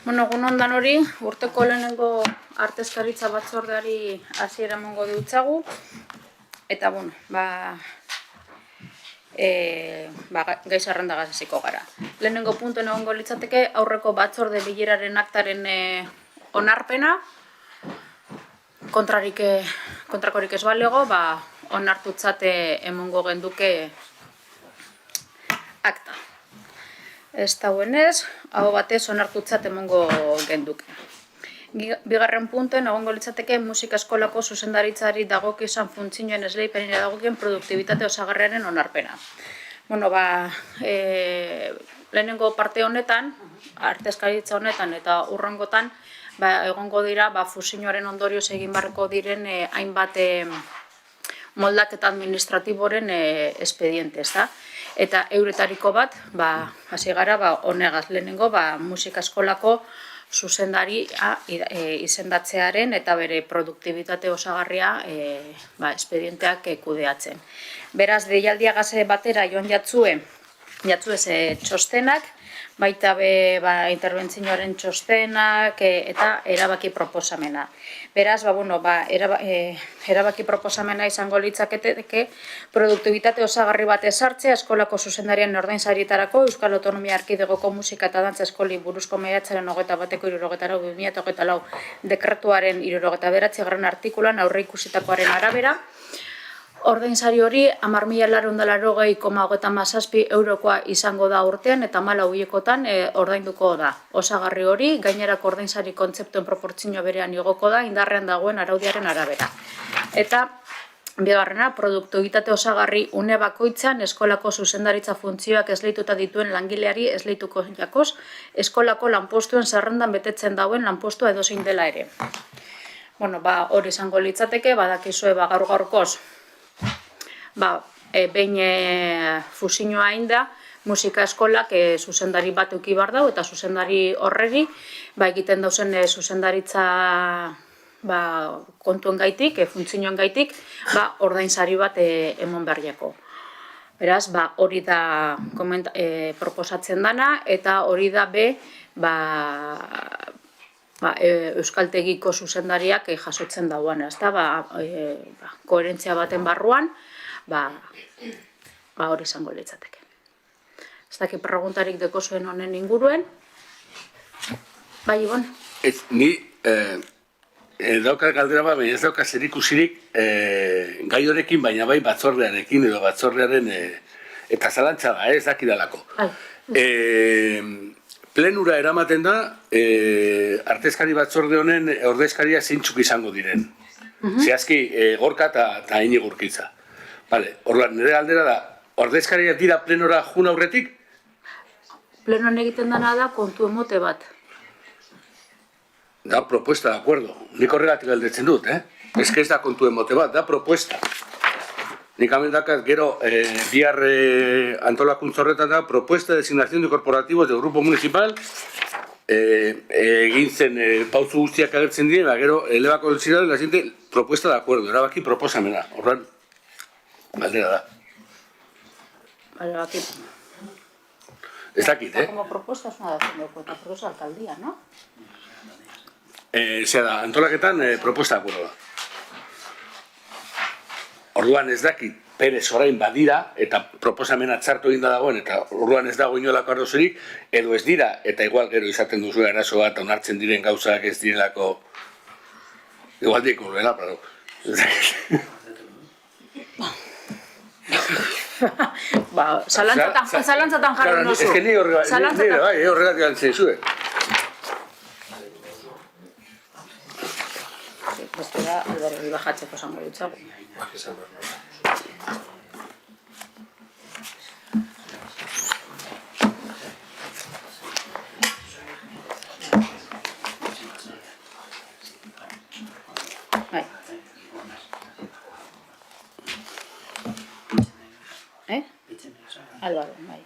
Bueno, egun ondan hori, urteko lehenengo artezkaritza batzordeari hasiera emango dutzagu. Eta, bueno, gai zerrendagaz hasiko gara. Lehenengo puntuen egongo litzateke aurreko batzorde bileraren aktaren onarpena. Kontrakorik ez balego, onartutzat emango genduke akta. Ez dauenez, hau batez onartutzat emango genduke. Bigarren puntuen egongo litzateke musika eskolako zuzendaritzari dagokizan funtzioen esleipenera dagokien produktibitate osagarriaren onarpena. Bueno, lehenengo parte honetan, artezkaritza honetan eta hurrengotan, egongo dira fusioaren ondorioz egin beharko diren hainbat moldaketa administratiboren espediente, ezta? Eta euretariko bat, hasi gara, honegaz lehenengo, musika eskolako zuzendaria izendatzearen eta bere produktibitate osagarria espedienteak kudeatzen. Beraz, deialdiagaz batera joan jatzue txostenak, baita interbentzioaren txostenak eta erabaki proposamena. Beraz, erabaki proposamena izango litzaketeke produktibitate osagarri bat ezartzea eskolako zuzendarien ordainsarietarako Euskal Autonomia Erkidegoko musika eta dantza eskoli buruzko maiatzaren 21.04.2024 dekretuaren 79. artikulan aurreikusitakoaren arabera. Ordainsari hori 10.480,37 eurokoa izango da urtean eta 14 ordainduko da. Osagarri hori gainerako ordainsari kontzeptuen proportzio berean igoko da indarrean dagoen araudiaren arabera. Eta bigarrena, produktibitate osagarri une bakoitzan eskolako zuzendaritza funtzioak esleituta dituen langileari esleituko jakoz eskolako lanpostuen zerrendan betetzen dauen lanpostua edozein dela ere. Bueno, hori izango litzateke, badakizue gaur-gaurkoz behin fusioa egin da, musika eskolak zuzendari bat eduki behar dau eta zuzendari horregi egiten dauzen zuzendaritza kontuen gaitik, funtzioen gaitik, ordainsari bat emon behar jako. Beraz, hori da proposatzen dana eta hori da euskaltegiko zuzendariak jasotzen dauan, koherentzia baten barruan, hori izango litzateke. Ez dakit preguntarik deko zuen honen inguruen. Bai, Ibon? Ni daukat galdera baina ez daukat zerikusirik gai honekin, baina bai batzordearekin edo batzordearen eta zalantza da, ez dakidalako. Plenura eramaten da artezkari batzorde honen ordezkaria zeintzuk izango diren. Zehazki Gorka eta Inigurkitza. Orduan, nire galdera da, ordezkariak dira plenora jun aurretik? Plenoan egiten dana da kontu emote bat. Da propuesta, de acuerdo. Nik horregatik galdetzen dut, Ez que ez da kontu emote bat, da propuesta. Nik amendakat gero bihar antolakuntza horretan da propuesta de designación de corporativos del grupo municipal egin zen pauzu guztiak agertzen dira, gero elebako elziraren la siguiente propuesta de acuerdo, erabaki proposamena. Horren, galdera da. Erabaki. Ez dakit, Como propuesta es una dación de cuenta, pero es alcaldía, ¿no? Da, antolaketan proposta de acuerdo da. Orduan ez dakit, Perez orain badira, eta proposamena txartu eginda dagoen, eta orduan ez dago inolako arrozerik, edo ez dira, eta igual gero izaten duzu arazo bat, onartzen diren gauzak ez direlako... Igual dieko, bera, pero... Zalantzatan jarri nozu. Ez que ni horregatik gantzen zuen. Beste da, alberri bajatzeko zango dutxago. Álvaro, bai.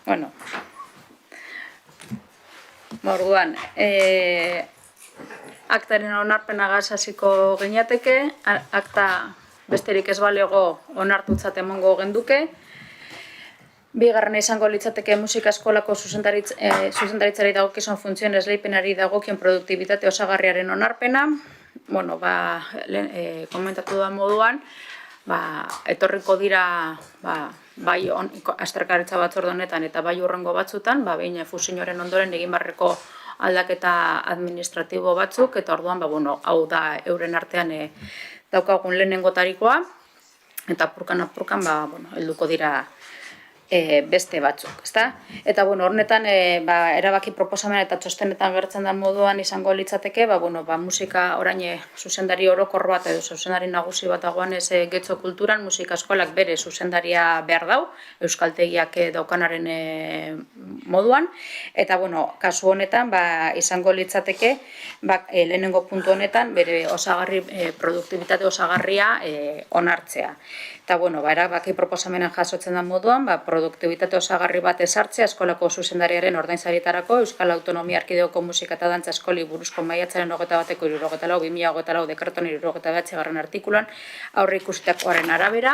Bueno, orduan, aktaren onarpenagaz hasiko ginateke, akta besterik ez balego onartutzat emongo genduke. Bigarrena izango litzateke musika eskolako zuzendaritzari dagokizun funtzioen esleipenari dagokion produktibitate osagarriaren onarpena. Bueno, komentatu da moduan, etorriko dira bai azterkaritza batzorde honetan eta bai hurrengo batzutan, behin fusioaren ondoren egin beharreko aldaketa administratibo batzuk, eta orduan, hau da euren artean daukagun lehenengotarikoa, eta apurkan, helduko dira beste batzuk, ezta? Eta, hornetan, erabaki proposamena eta txostenetan gertzen den moduan izango litzateke, musika orain zuzendari orokor bat edo zuzendari nagusi bat dagoen ez Getxo Kulturan musika eskolak bere zuzendaria behar dau, euskaltegiak daukanaren moduan, eta, kasu honetan, izango litzateke, lehenengo puntu honetan, bere produktibitate osagarria onartzea. Eta, erabaki proposamenan jasotzen den moduan, produktibitate osagarri bat ezartzea eskolako zuzendariaren ordainsarietarako Euskal Autonomia Erkidegoko Musika eta Dantza Eskoli buruzko maiatzaren 21/2024 dekretuaren 79. artikuluan aurre ikusitakoaren arabera.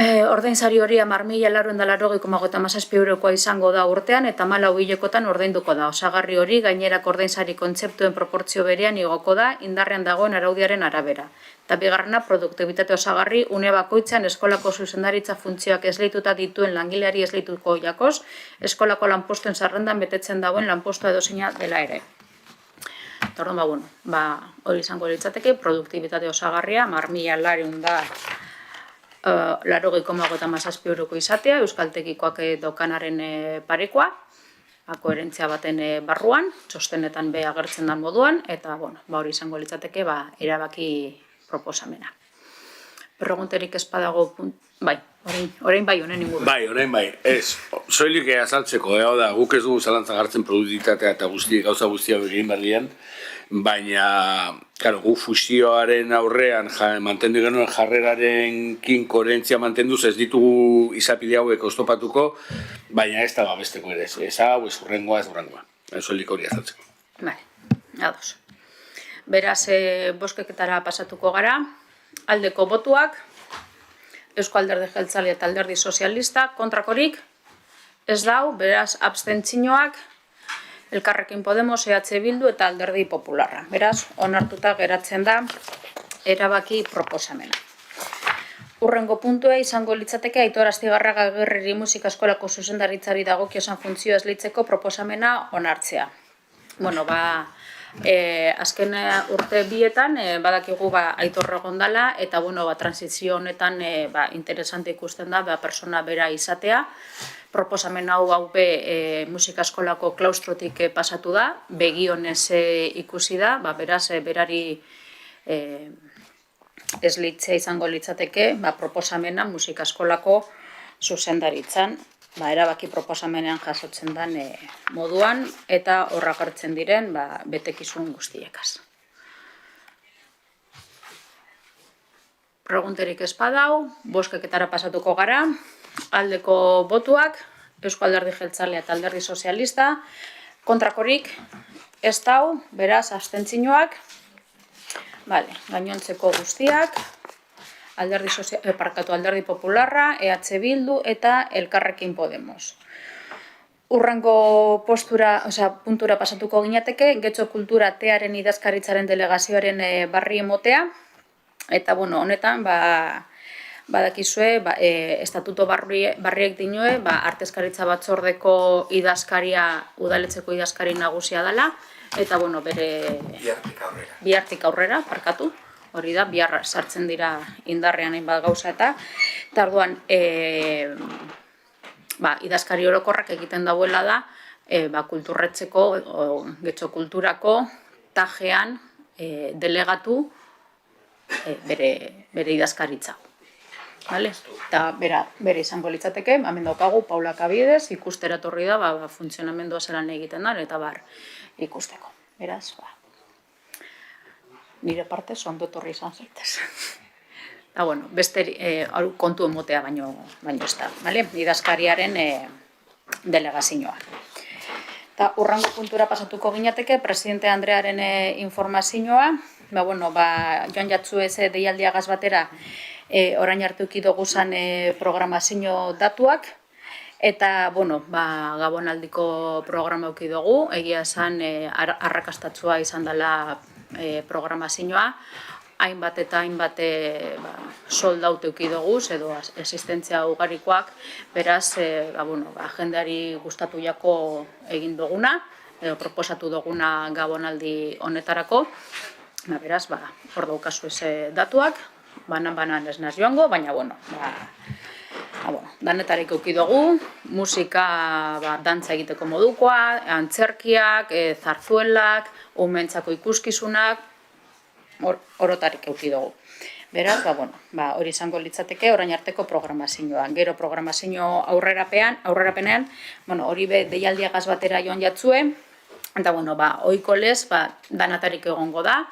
Ordainsari hori 10.487 eurokoa izango da urtean eta 14 hilekotan ordainduko da. Osagarri hori gainerako ordainsari kontzeptuen proportzio berean igoko da indarrean dagoen araudiaren arabera. Eta bigarrena, produktibitate osagarri une bakoitzean eskolako zuzendaritza funtzioak esleituta dituen langileari esleituko jakoz, eskolako lanpostuen zerrendan betetzen dagoen lanpostua edozeina dela ere. Eta orduan, hori izango litzateke, produktibitate osagarria, 10.487 euroko izatea, euskaltegikoak daukanaren parekoa, koherentzia baten barruan, txostenetan agertzen den moduan, eta hori izango litzateke erabaki proposamena. Pregunterik ez badago, orain honen inguru. Orain ez. Soilik azaltzeko, guk ez dugu zalantza gartzen produktibitatea eta gauza guztia egin berdian, baina, gu fusioaren aurrean mantendu genuen jarrerarenkin koherentzia mantenduz ez ditugu izapide hauek oztopatuko, baina ez da besteko ere, ez hau, ez hurrengoa, ez hurrengoa. Soilik hori azaltzeko. Ados. Beraz, boskeketara pasatuko gara, aldeko botuak, Eusko Alderdi Jeltzalea eta Alderdi Sozialista, kontrakorik, ez dau, beraz, abstentzioak, Elkarrekin Podemos, EH Bildu eta Alderdi Popularra. Beraz, onartuta geratzen da erabaki proposamena. Hurrengo puntua izango litzateke Aitor Astigarraga Agirreri musika eskolako zuzendaritzari dagokiosan funtzioa esleitzeko proposamena onartzea. Azken urte bietan badakigu Aitor egon dela eta transizio honetan interesante ikusten da persona bera izatea. Proposamen hau musika eskolako klaustrotik pasatu da, begionez ikusi da, beraz berari esleitzea izango litzateke proposamena musika eskolako zuzendaritzan. Erabaki proposamenean jasotzen den moduan eta horrak hartzen diren betekizun guztiekaz. Pregunterik ez badau, boskeketara pasatuko gara, aldeko botuak, Eusko Alderdi Jeltzalea eta Alderdi Sozialista, kontrakorik ez dau, beraz, abstentzioak, gainontzeko guztiak, Alderdi Popularra, EH Bildu eta Elkarrekin Podemos. Hurrengo puntura pasatuko ginateke, Getxo Kultura tearen idazkaritzaren delegazioaren barri emotea, eta honetan badakizue, estatuto barriek dinue, artezkaritza batzordeko idazkaria, udaletzeko idazkari nagusia dela, eta bere bihartik aurrera, parkatu. Hori da, bihar sartzen dira indarrean hainbat gauza eta orduan idazkari orokorrak egiten dauela da kulturretzeko, Getxo Kulturako tajean delegatu bere idazkaritza. Eta bere izango litzateke, hemen daukagu Paula Kabidez, ikustera etorri da, funtzionamendua zelan egiten da, eta ikusteko. Beraz, nire partez ondo etorri izan zaitez. Da, bueno, beste kontu emotea baino ez da, bale? Idazkariaren delegazioa. Eta urrango puntura pasatuko ginateke, presidente Andrearen informazioa, joan jatzu ez deialdiagaz batera, orain arte ukidugu zan programazio datuak, eta, gabonaldiko programa ukidugu, egia zan arrakastatzua izan dela programazioa, hainbat eta hainbat soldaut eukidugu, edo existentzia ugarikoak, beraz, agendari gustatu jako egin duguna, edo proposatu duguna gabonaldi honetarako, beraz, hor daukazu ez datuak, banan ez naz joango, baina, danetarik eukidugu, musika dantza egiteko modukoa, antzerkiak, zarzuelak, umentzako ikuskizunak, orotarik eukidugu. Beraz, hori izango litzateke orain arteko programazioa. Gero programazio aurrerapenean, hori deialdiagaz batera joan jatzue, eta, ohiko lez, danatarik egongo da,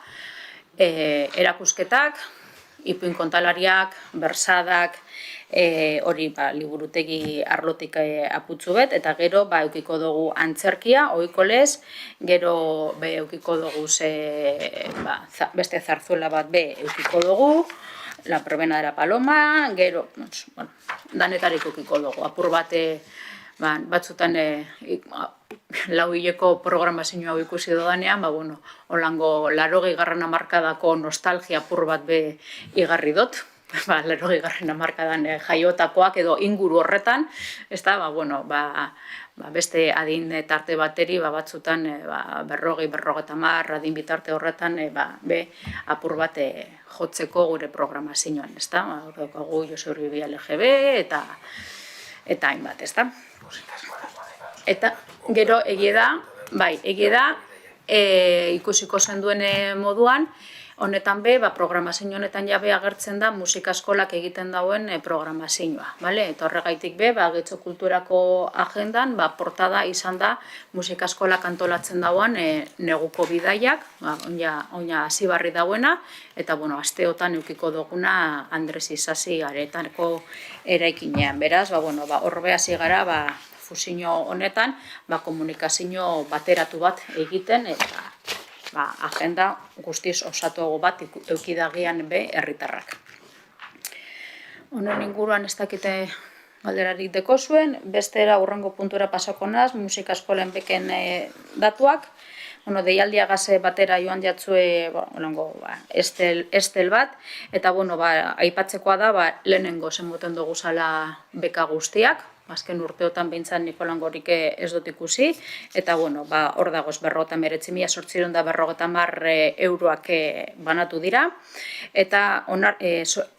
erakusketak, ipuin kontalariak, bersadak, hori liburutegi arlotik aputzu bet, eta gero eukiko dugu antzerkia, ohiko lez, gero eukiko dugu beste zarzuela bat eukiko dugu, La Verbena de la Paloma, gero, danetarik eukiko dugu, apur bate, batzutan lau hileko programazioa ikusi dodanean, holango 80. hamarkadako nostalgia apur bat igarri dut, 80. hamarkadan jaiotakoak edo inguru horretan, beste adin tarte bateri, batzutan 40-50 adin bitarte horretan, apur bat jotzeko gure programazioan, gu Jose Urbibi LGB eta hainbat, Eta gero egie da, ikusiko zenduen moduan, honetan programazio honetan jabe agertzen da musika eskolak egiten dauen programazioa. Eta horregaitik Getxo Kulturako agendan, portada izan da musika eskolak antolatzen dauen neguko bidaiak, oina hasibarri dauena, eta asteotan eukiko duguna Andres Isasi aretaneko eraikinean. Beraz, horbe hasi gara, fusio honetan, komunikazio bateratu bat egiten, eta agenda guztiz osatuago bat eukidagian herritarrak. Honen inguruan ez dakite galderarik deko zuen, bestera urrengo puntura pasako naz, musika eskolen beken datuak, deialdiagaz batera joan jatzue estel bat, eta aipatzekoa da, lehenengo zenboten dugu zala beka guztiak, azken urteotan behintzat Nikolangorik ez dut ikusi, eta hor dagoz 59.850 euroak banatu dira, eta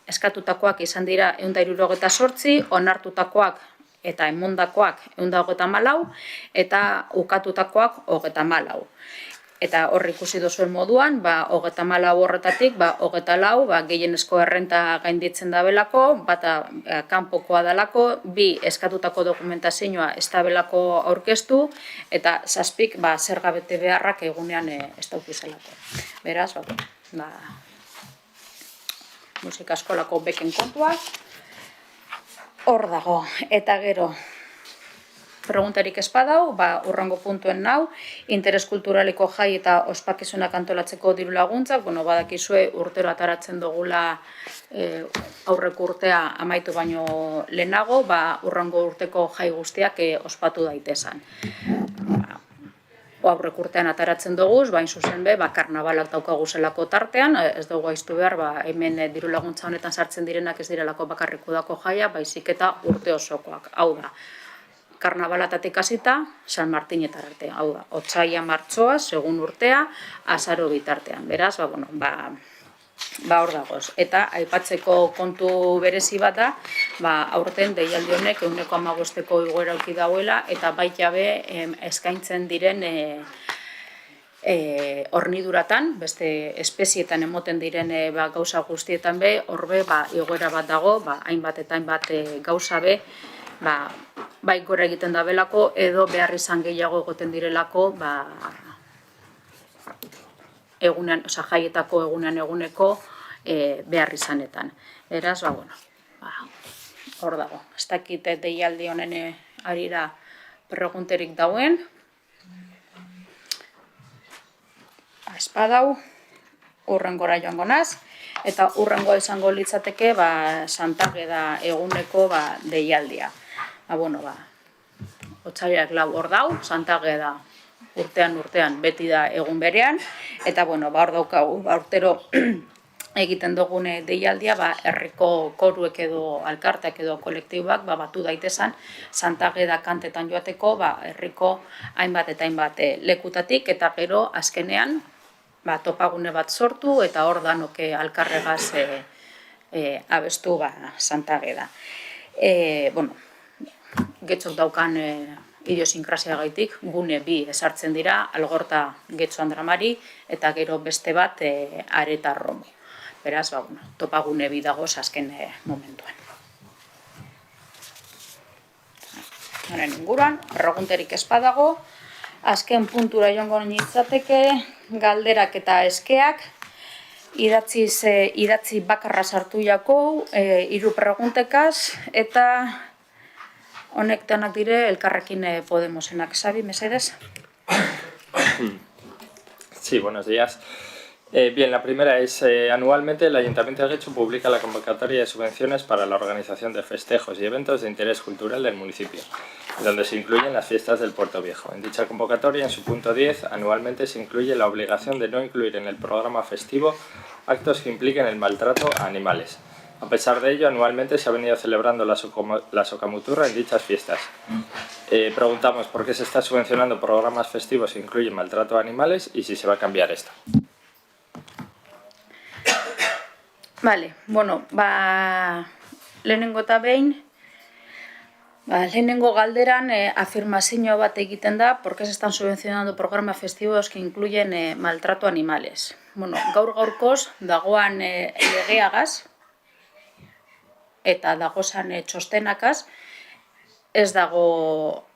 eskatutakoak izan dira 168, onartutakoak eta emondakoak 124, eta ukatutakoak 34. Eta hor ikusi duzuen moduan, 34 horretatik, 24 gehienezko errenta gainditzen dabelako, bata kanpokoa dalako, 2 eskatutako dokumentazioa ez dabelako aurkeztu, eta 7 zerga bete beharrak egunean ez daukizelako. Beraz, musika eskolako beken kontuak, hor dago, eta gero, preguntarik espadau, urrango puntuen nau, interes kulturaliko jai eta ospakizunak antolatzeko diru laguntzak, badakizue urtero ataratzen dugula aurreko urtea amaitu baino lehenago, urrango urteko jai guztiak ospatu daitezan. Aurreko urtean ataratzen dugu, bain zuzen karnabalak daukagu zelako tartean, ez dugu aiztu behar, hemen diru laguntza honetan sartzen direnak ez direlako bakarriko dako jaia, baizik eta urte osokoak, hau da. Karnabalatatik hasita, San Martinetar arte, hau da, otsaila martxoa, segun urtea, azaro bitartean. Beraz, hor dagoz. Eta aipatzeko kontu berezi bat da, aurten deialdi honek 115ko igoera auki dauela, eta baita eskaintzen diren horniduratan, beste espezietan emoten diren gauza guztietan horbe igoera bat dago, hainbat eta hainbat gauza bai gora egiten dabelako, edo behar izan gehiago egoten direlako, jaietako eguneko behar izanetan. Beraz, hor dago. Ez dakit deialdi honen arira pregunterik dauen. Espadau, urrengora joango naz, eta urrengoa izango litzateke Santageda eguneko deialdia. Otsailak 4 hor dau, Santageda urtean beti da egun berean, eta hor daukagu, urtero egiten dugune deialdia, herriko koruek edo alkarteak edo kolektiboak batu daitezan Santageda kantetan joateko herriko hainbat eta hainbat lekutatik, eta gero azkenean topagune bat sortu eta hor danoke alkarregaz abestu Santageda. Getxok daukan idiosinkrasia gaitik, gune bi esartzen dira, Algorta Getxo Andramari, eta gero beste bat Areta Romo. Beraz, topagune bi dagoz azken momentuan. Honen inguruan, pregunterik ez badago, azken puntura joango nintzateke, galderak eta eskeak, idatzi bakarra sartu jako, 3 preguntekaz, eta honek denak dire Elkarrekin Podemosenak. Xabi, mesedez? Sí, buenos días. Bien, la primera es, anualmente el Ayuntamiento de Getxo publica la convocatoria de subvenciones para la organización de festejos y eventos de interés cultural del municipio, donde se incluyen las fiestas del Puerto Viejo. En dicha convocatoria, en su punto 10, anualmente se incluye la obligación de no incluir en el programa festivo actos que impliquen el maltrato a animales. A pesar de ello, anualmente se ha venido celebrando la Socamuturra en dichas fiestas. Preguntamos por qué se está subvencionando programas festivos que incluyen maltrato a animales y si se va a cambiar esto. Vale, lehenengo eta behin, lehenengo galderan afirmazio bat egiten da por qué se están subvencionando programas festivos que incluyen maltrato a animales. Gaur-gaurkoz dagoan legeagaz eta dagozan txostenakaz ez dago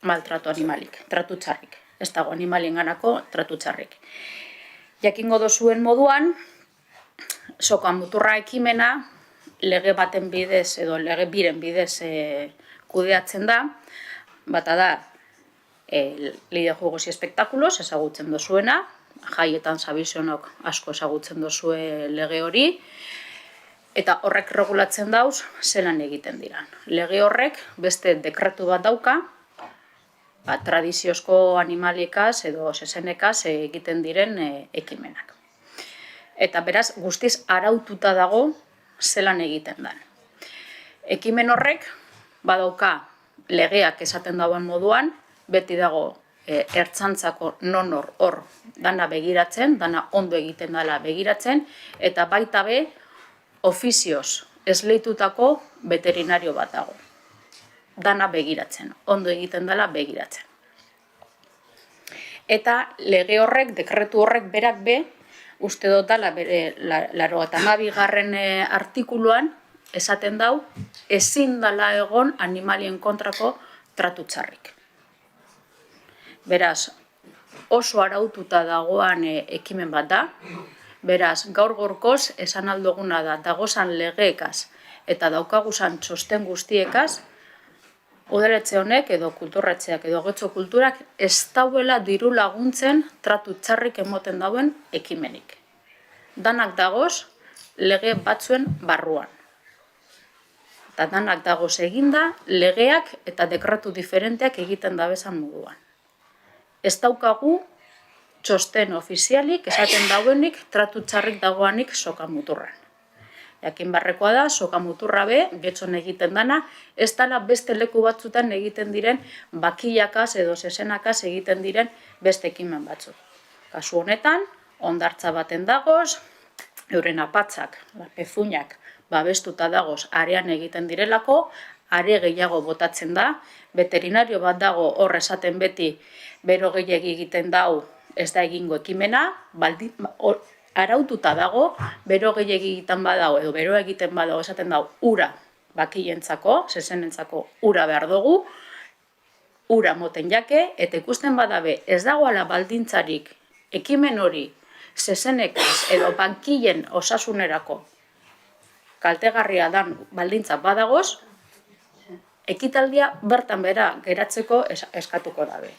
maltrato animalik, tratu txarrik. Ez dago animalienganako tratu txarrik. Jakingo dozuen moduan, Sokamuturra ekimena lege baten bidez edo lege biren bidez kudeatzen da, bata da Ley de Juegos y Espectáculos ezagutzen dozuena, jaietan zabizionok asko ezagutzen dozue lege hori, eta horrek regulatzen dauz zelan egiten diran. Lege horrek beste dekretu bat dauka, tradiziozko animalikaz edo zezenekaz egiten diren ekimenak. Eta beraz, guztiz araututa dago zelan egiten den. Ekimen horrek, badauka legeak esaten dagoen moduan, beti dago ertzaintzako nonor hor dana begiratzen, dana ondo egiten dela begiratzen, eta baita be, ofizioz esleitutako veterinario bat dago. Dana begiratzen, ondo egiten dela begiratzen. Eta lege horrek, dekretu horrek berak be, uste dotala bere 82. Artikuluan esaten dau, ezin dela egon animalien kontrako tratu txarrik. Beraz, oso araututa dagoan ekimen bat da, beraz, gaur-gaurkoz esan aldoguna da dagozan legeekaz eta daukaguzan txosten guztiekaz, udaletxe honek edo kulturretxeak edo Getxo Kulturak ez dauela diru laguntzen tratu txarrik emoten dauen ekimenik. Danak dagoz lege batzuen barruan. Eta danak dagoz eginda legeak eta dekretu diferenteak egiten dabezan moduan. Ez daukagu txosten ofizialik esaten dauenik tratu txarrik dagoanik Sokamuturran. Jakin barrekoa da, Sokamuturra be, Getxon egiten dana, ez dala beste leku batzutan egiten diren bakilakaz edo zezenakaz egiten diren beste ekimen batzuk. Kasu honetan, hondartza baten dagoz, euren apatzak, pezuñak, babestuta dagoz arean egiten direlako, are gehiago botatzen da, veterinario bat dago hor esaten beti bero gehiagi egiten dau ez da egingo ekimena, araututa dago, bero gehiagi egiten badago edo bero egiten badago esaten dau ura bakientzako, zezenentzako ura behar dugu, ura moten jake, eta ikusten badabe ez dagoala baldintzarik ekimen hori zezenekaz edo bankillen osasunerako kaltegarria dan baldintza badagoz, ekitaldia bertan bera geratzeko eskatuko dabe.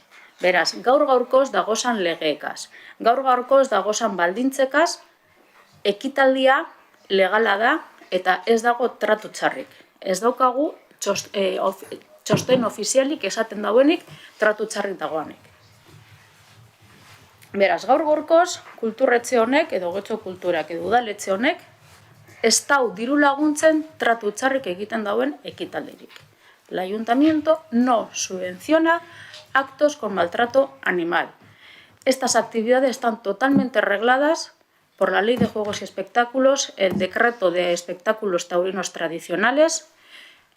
Beraz, gaur-gaurkoz dagozan legeekaz, gaur-gaurkoz dagozan baldintzekaz, ekitaldia legala da eta ez dago tratu txarrik. Ez daukagu txosten ofizialik esaten dauenik tratu txarrik dagoanik. Beraz, gaur-gaurkoz, kulturretxe honek, edo Getxo Kulturak edo udaletxe honek, ez dau diru laguntzen tratu txarrik egiten dauen ekitaldirik. El ayuntamiento no subvenciona actos con maltrato animal. Estas actividades están totalmente regladas por la Ley de Juegos y Espectáculos, el Decreto de Espectáculos Taurinos Tradicionales,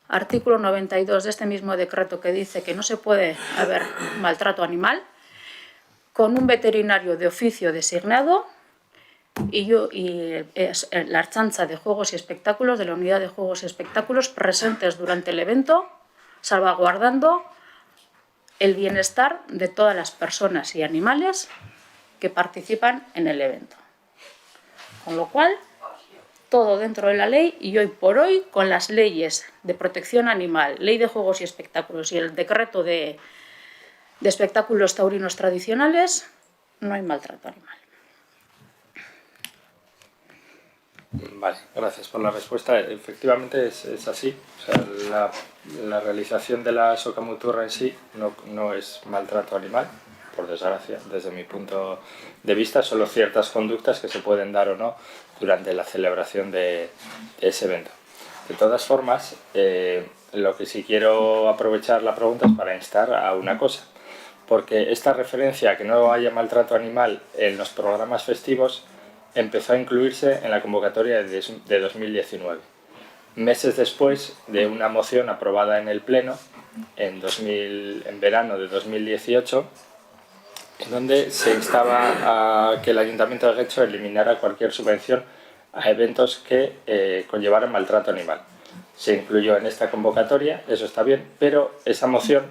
artículo 92 de este mismo decreto que dice que no se puede haber maltrato animal, con un veterinario de oficio designado y la Ertzaintza de Juegos y Espectáculos, de la Unidad de Juegos y Espectáculos, presentes durante el evento, salvaguardando el bienestar de todas las personas y animales que participan en el evento. Con lo cual, todo dentro de la ley, y hoy por hoy, con las leyes de protección animal, Ley de Juegos y Espectáculos y el Decreto de Espectáculos Taurinos Tradicionales, no hay maltrato animal. Vale, gracias por la respuesta. Efectivamente es así. O sea, la realización de la socamuturra en sí no es maltrato animal, por desgracia, desde mi punto de vista. Solo ciertas conductas que se pueden dar o no durante la celebración de ese evento. De todas formas, lo que sí quiero aprovechar la pregunta es para instar a una cosa. Porque esta referencia a que no haya maltrato animal en los programas festivos empezó a incluirse en la convocatoria de 2019, meses después de una moción aprobada en el Pleno en verano de 2018, en donde se instaba a que el Ayuntamiento de Getxo eliminara cualquier subvención a eventos que conllevaran maltrato animal. Se incluyó en esta convocatoria, eso está bien, pero esa moción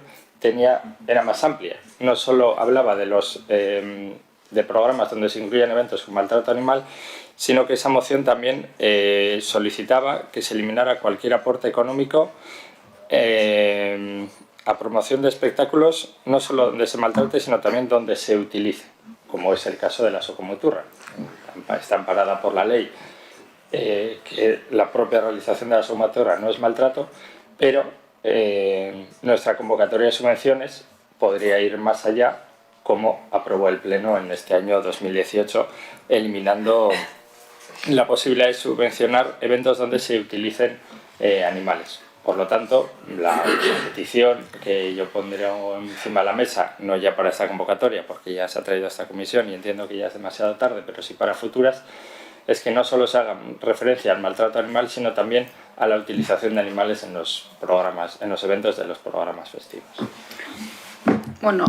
era más amplia. No solo hablaba de programas donde se incluyen eventos con maltrato animal, sino que esa moción también solicitaba que se eliminara cualquier aporte económico a promoción de espectáculos, no solo donde se maltrate, sino también donde se utilice, como es el caso de la socamuturra. Está amparada por la ley que la propia realización de la socamuturra no es maltrato, pero nuestra convocatoria de subvenciones podría ir más allá, como aprobó el Pleno en este año 2018, eliminando la posibilidad de subvencionar eventos donde se utilicen animales. Por lo tanto, la petición que yo pondré encima de la mesa, no ya para esta convocatoria, porque ya se ha traído a esta comisión y entiendo que ya es demasiado tarde, pero sí para futuras, es que no solo se haga referencia al maltrato animal, sino también a la utilización de animales en los programas, en los eventos de los programas festivos. Bueno,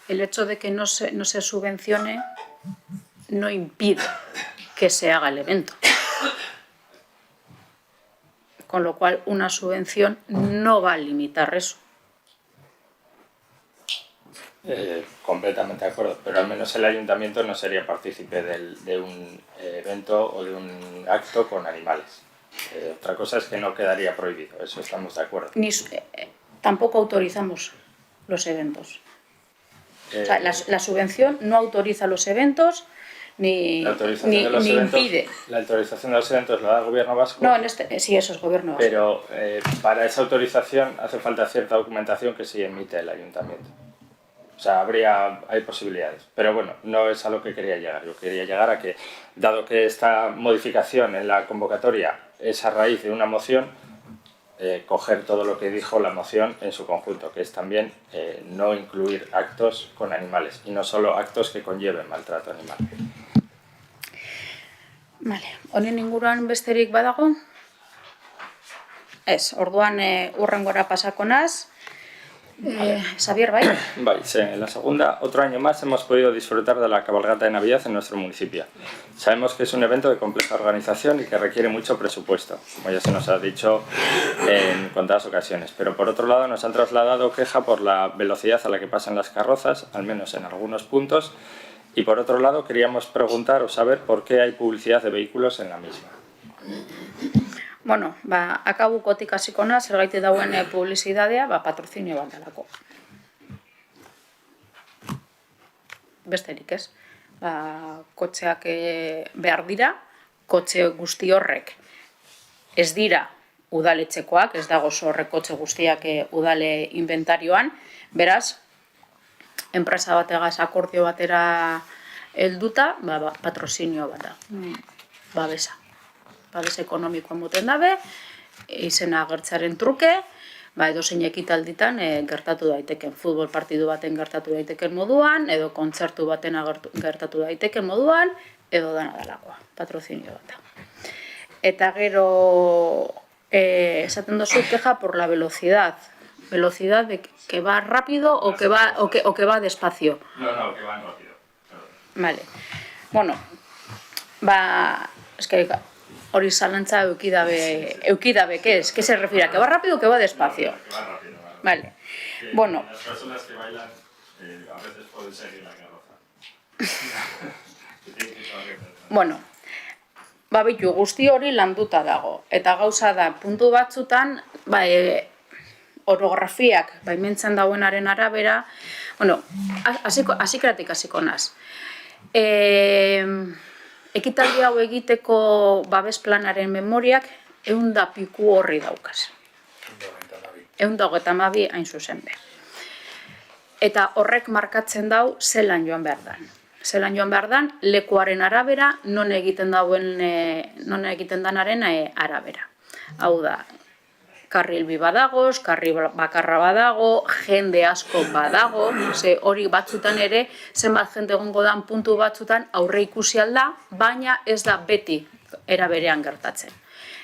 el hecho de que no se subvencione no impide que se haga el evento. Con lo cual, una subvención no va a limitar eso. Completamente de acuerdo, pero al menos el ayuntamiento no sería partícipe de un evento o de un acto con animales. Otra cosa es que no quedaría prohibido, eso estamos de acuerdo. Tampoco autorizamos los eventos. O sea, la subvención no autoriza los eventos ni impide. ¿La autorización de los eventos la da el Gobierno vasco? No, sí, eso es Gobierno vasco. Pero para esa autorización hace falta cierta documentación que sí emite el ayuntamiento. O sea, hay posibilidades. Pero bueno, no es a lo que quería llegar. Yo quería llegar a que, dado que esta modificación en la convocatoria es a raíz de una moción, coger todo lo que dijo la moción en su conjunto, que es también no incluir actos con animales y no solo actos que conlleven maltrato animal. Vale, honen inguruan besterik badago? Ez, orduan hurrengora pasako naz. Xavier, bai? Bai, sí, en la segunda, otro año más hemos podido disfrutar de la cabalgata de Navidad en nuestro municipio. Sabemos que es un evento de compleja organización y que requiere mucho presupuesto, como ya se nos ha dicho en contadas ocasiones. Pero por otro lado nos han trasladado queja por la velocidad a la que pasan las carrozas, al menos en algunos puntos, Y por otro lado, queríamos preguntar o saber por qué hay publicidad de vehículos en la misma. Bueno, akabukotik hasiko naiz, zergatik dauen publizitatea, patrozinio bat delako. Besterik ez. Kotxeak behar dira, kotxe guzti horrek ez dira udaletxekoak, ez dago horrek kotxe guztiak udale inventarioan, beraz, enpresa bategaz akordio batera helduta, patrozinio bat da. Babesa ekonomikoa moten dabe, izena agertzaren truke, edozein ekitalditan gertatu daiteken, futbol partidu baten gertatu daiteken moduan, edo kontzertu baten gertatu daiteken moduan, edo dana dalakoa, patrozinio bat da. Eta gero, esaten dozu queja por la velocidad de que va rápido o que va despacio. No, que va rápido. Vale. Bueno, es que hori zalantza eukidabe, ¿qué es? ¿Qué se refiere? ¿Que va rápido o que va despacio? Que va rápido. Vale. Bueno. Las personas que bailan a veces pueden seguir la carroza. Bueno, bitu guzti hori landuta dago. Eta gauza da, puntu batzutan, orografiak baimentzen dauenaren arabera, bueno, hasiko naz. Ekitaldi hau egiteko babes planaren memoriak 100 piku horri daukaz. 132 hain zuzen be. Eta horrek markatzen dau zelan joan behar dan. Zelan joan behar dan, lekuaren arabera, non egiten danaren arabera. Hau da, karril bi badagoz, karril bakarra badago, jende asko badago, hori batzutan ere, zenbat jende egongo dan puntu batzutan aurre ikusi alda, baina ez da beti eraberean gertatzen.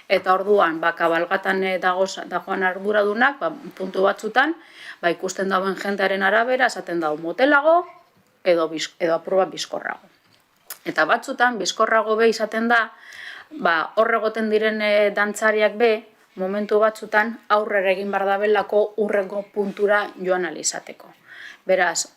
Eta orduan, kabalgatan dagoan arduradunak, puntu batzutan, ikusten dauen jendearen arabera, esaten dau motelago, edo apurba bizkorrago. Eta batzutan, bizkorrago be izaten da, horregoten diren dantzariak be, momentu batzutan aurrera egin behar dabelako urrengo puntura joan alizateko. Beraz,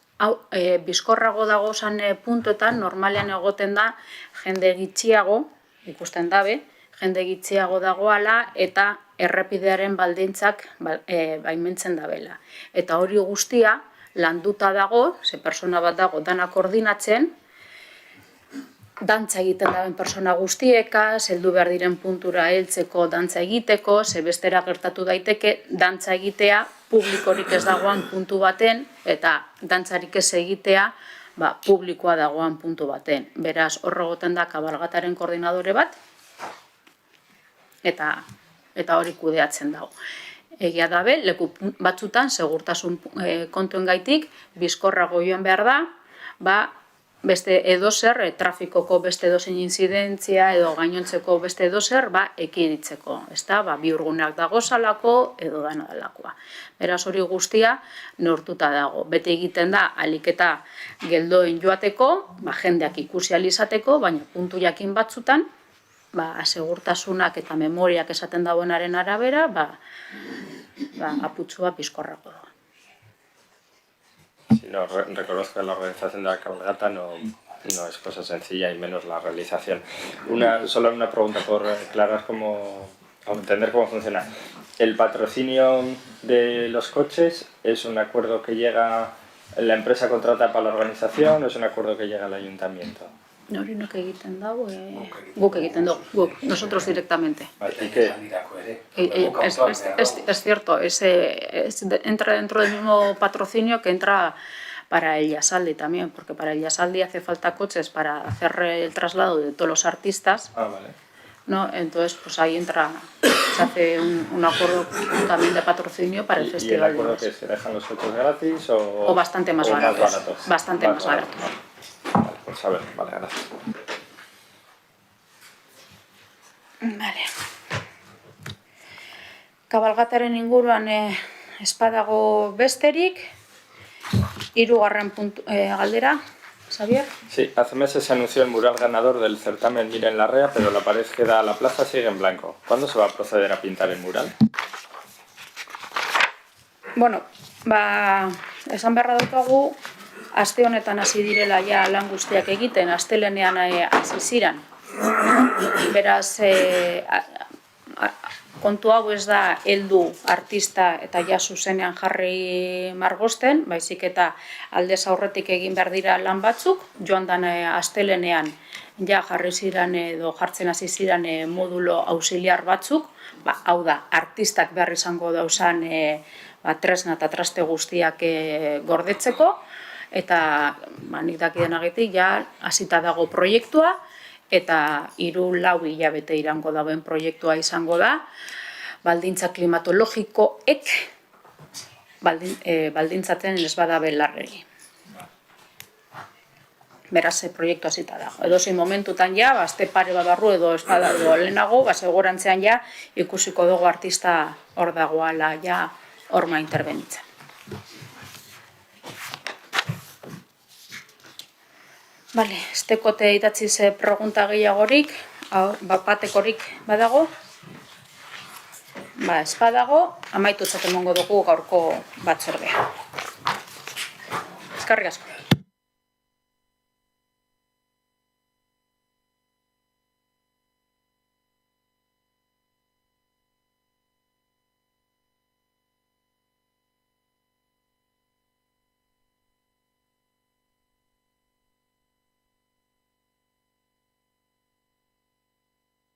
bizkorrago dagozan puntuetan, normalean egoten da, jende gitxiago, ikusten dabe, jende gitxiago dagoala eta errepidearen baldintzak baimentzen dabela. Eta hori guztia, landuta dago, ze persona bat dago dana koordinatzen, dantza egiten daben persona guztieka, heldu behar diren puntura heltzeko dantza egiteko, ze bestera gertatu daiteke dantza egitea publikorik ez dagoan puntu baten, eta dantzarik ez egitea publikoa dagoan puntu baten. Beraz, horregoten da kabalgataren koordinadore bat, eta hori kudeatzen dago. Egia dabe, leku batzutan, segurtasun kontuen gaitik, bizkorrago joan behar da, beste edozer, trafikoko beste edozein inzidentzia edo gainontzeko beste edozer, ekiditzeko. Bi urguneak dagozalako edo dana dalakoa. Beraz hori guztia neurtuta dago. Bete egiten da, aliketa geldoen joateko, jendeak ikusi alizateko, baina puntu jakin batzutan, segurtasunak eta memoriak esaten dauenaren arabera, aputxua bizkorrago da. Sí, no, reconozco que la organización de la cabalgata no es cosa sencilla y menos la realización. Solo una pregunta por aclarar entender cómo funciona. ¿El patrocinio de los coches es un acuerdo que llega la empresa contrata para la organización o es un acuerdo que llega al ayuntamiento? Hori nok egiten dago, guk egiten dugu, nosotros directamente. Es cierto, entra dentro del mismo patrocinio que entra para el Yasaldi también, porque para el Yasaldi hace falta coches para hacer el traslado de todos los artistas. Vale. ¿No? Entonces, pues ahí entra, se hace un acuerdo también de patrocinio para el festival. ¿Y el acuerdo que se dejan los coches gratis o bastante más baratos? Bastante más baratos. Vale, pues a ver, vale, gracias. Vale. Kabalgataren inguruan espadago besterik, 3. galdera, Xavier. Sí, hace meses se anunció el mural ganador del certamen Miren Larrea, pero la pared que da a la plaza sigue en blanco. ¿Cuándo se va a proceder a pintar el mural? Bueno, esan beharra daukagu, aste honetan hasi direla ja lan guztiak egiten, astelenean hasi ziren. Beraz, kontu hau ez da heldu artista eta ja zuzenean jarri margosten, baizik eta aldez aurretik egin behar dira lan batzuk, joan dan astelenean ja jarri ziren edo jartzen hasi ziren modulo auxiliar batzuk, hau da, artistak behar izango dauzan tresna eta traste guztiak gordetzeko, eta nik dakidenagetik ja hasita dago proiektua, eta 3-4 hilabete irango dauen proiektua izango da, baldintza klimatologikoek baldintzatzen ez bada belarregi. Beraz, proiektu hasita dago. Edozein momentutan ja, aste pare bat barru edo ez bada edo lehenago, segurantzean ja ikusiko dugu artista hor dagoala ja horma interbenitzen. Bale, ez tekote idatziz pregunta gehiagorik, batekorik badago? Ez badago, amaitu zaten mongo dugu gaurko batzordea. Eskerrik asko.